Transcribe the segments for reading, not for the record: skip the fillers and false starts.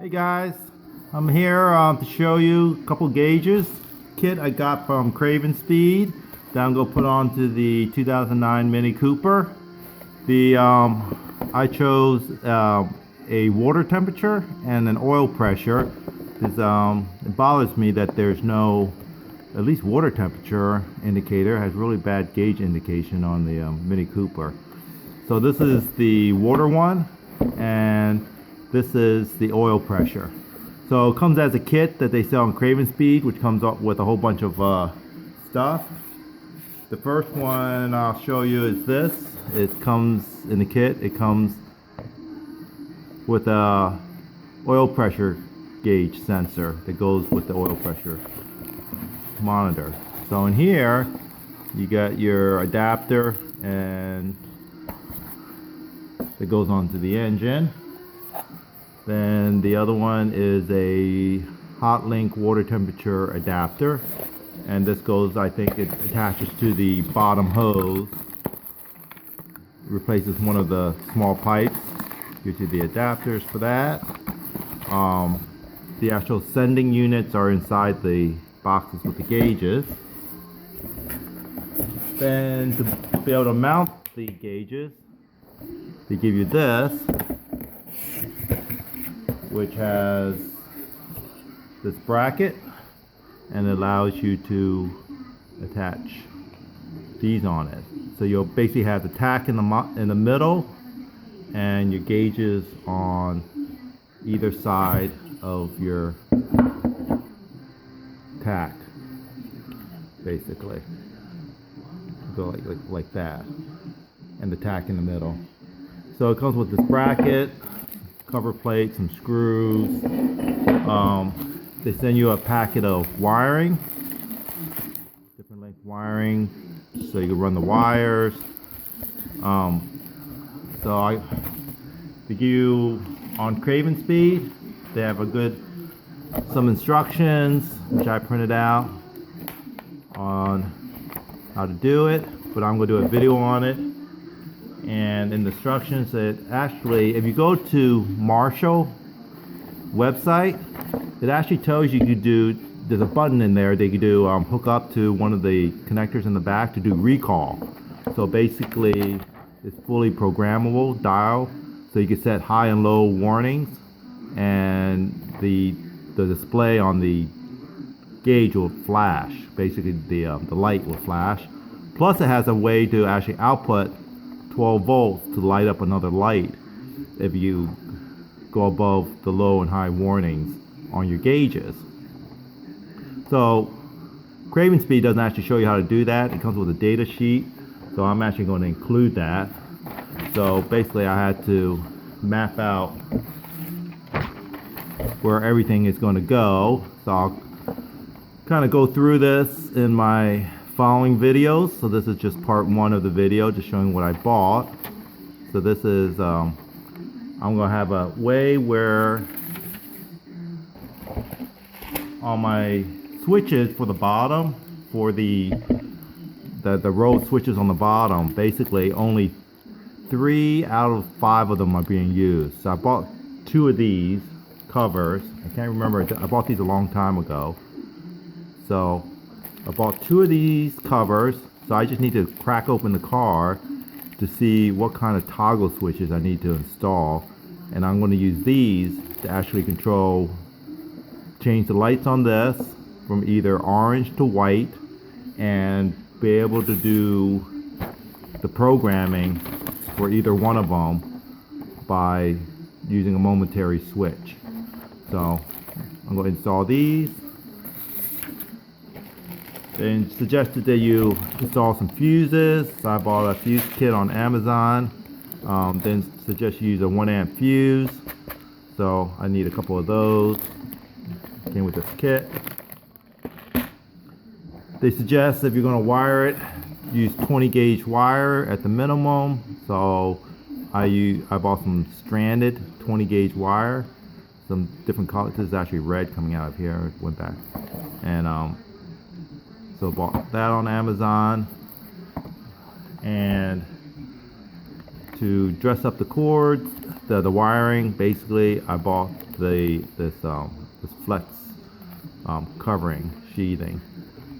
Hey guys, I'm here to show you a couple gauges kit I got from CravenSpeed that I'm gonna put onto the 2009 Mini Cooper. I chose a water temperature and an oil pressure. It bothers me that there's no at least water temperature indicator. It has really bad gauge indication on the Mini Cooper. So this is the water one, and this is the oil pressure. So it comes as a kit that they sell on CravenSpeed, which comes up with a whole bunch of stuff. The first one I'll show you is this. It comes in the kit. It comes with a oil pressure gauge sensor that goes with the oil pressure monitor. So in here, you got your adapter and that goes onto the engine. Then the other one is a Hotlink water temperature adapter, and this goes, I think it attaches to the bottom hose, replaces one of the small pipes, gives you the adapters for that. The actual sending units are inside the boxes with the gauges. Then to be able to mount the gauges, they give you this, which has this bracket, and it allows you to attach these on it. So you'll basically have the tack in the middle and your gauges on either side of your tack, basically. Go like that, and the tack in the middle. So it comes with this bracket, cover plate, some screws. They send you a packet of wiring, different length wiring, so you can run the wires. They give you on CravenSpeed, they have some instructions which I printed out on how to do it, but I'm going to do a video on it. And in the instructions, it actually, if you go to Marshall website, it actually tells you there's a button in there they could do hook up to one of the connectors in the back to do recall. So basically, it's fully programmable dial, so you can set high and low warnings, and the display on the gauge will flash. Basically, the light will flash. Plus, it has a way to actually output 12 volts to light up another light if you go above the low and high warnings on your gauges. So CravenSpeed doesn't actually show you how to do that. It comes with a data sheet, so I'm actually going to include that. So basically I had to map out where everything is going to go. So I'll kind of go through this in my following videos. So this is just part one of the video, just showing what I bought. So this is I'm gonna have a way where on my switches for the bottom, for the row switches on the bottom, basically only 3 out of 5 of them are being used. So I bought 2 of these covers. I can't remember, I bought these a long time ago. So I bought 2 of these covers, so I just need to crack open the car to see what kind of toggle switches I need to install. And I'm going to use these to actually change the lights on this from either orange to white, and be able to do the programming for either one of them by using a momentary switch. So I'm going to install these. Then suggested that you install some fuses. So I bought a fuse kit on Amazon. Then suggest you use a 1 amp fuse. So I need a couple of those. Came with this kit. They suggest if you're going to wire it, use 20 gauge wire at the minimum. So I bought some stranded 20 gauge wire. Some different colors. This is actually red coming out of here. It went back. And so bought that on Amazon. And to dress up the cords, the wiring, basically I bought this flex covering sheathing.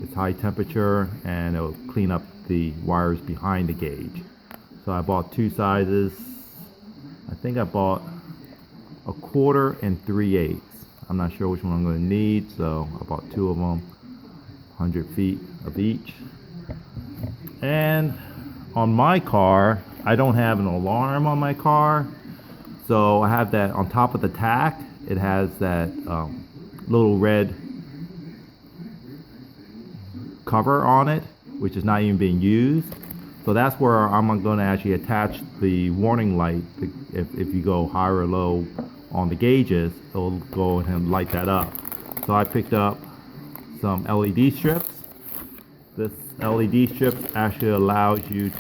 It's high temperature and it'll clean up the wires behind the gauge. So I bought two sizes. I think I bought a 1/4 and 3/8. I'm not sure which one I'm going to need, so I bought two of them, 100 feet of each. And on my car, I don't have an alarm on my car, so I have that on top of the tack. It has that little red cover on it, which is not even being used. So that's where I'm going to actually attach the warning light. If you go high or low on the gauges, it'll go and light that up. So I picked up some LED strips. This LED strip actually allows you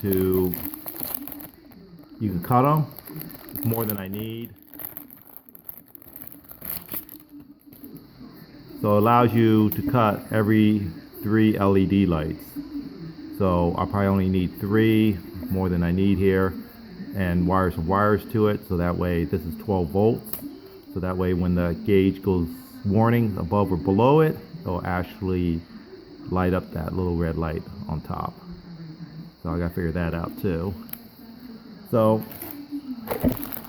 can cut them. It's more than I need. So it allows you to cut every 3 LED lights. So I probably only need 3, more than I need here, and wire some wires to it, so that way this is 12 volts. So that way when the gauge goes warning above or below it, it'll actually light up that little red light on top. So I gotta figure that out too. So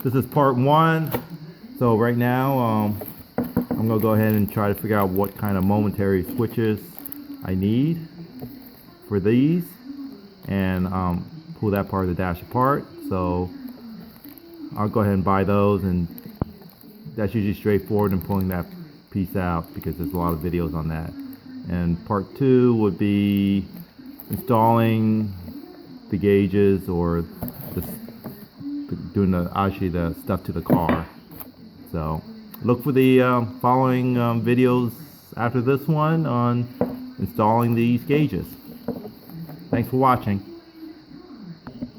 this is part 1. So right now I'm gonna go ahead and try to figure out what kind of momentary switches I need for these, and pull that part of the dash apart. So I'll go ahead and buy those, and that's usually straightforward in pulling that piece out because there's a lot of videos on that. And part 2 would be installing the gauges or doing the stuff to the car. So look for the following videos after this one on installing these gauges. Thanks for watching.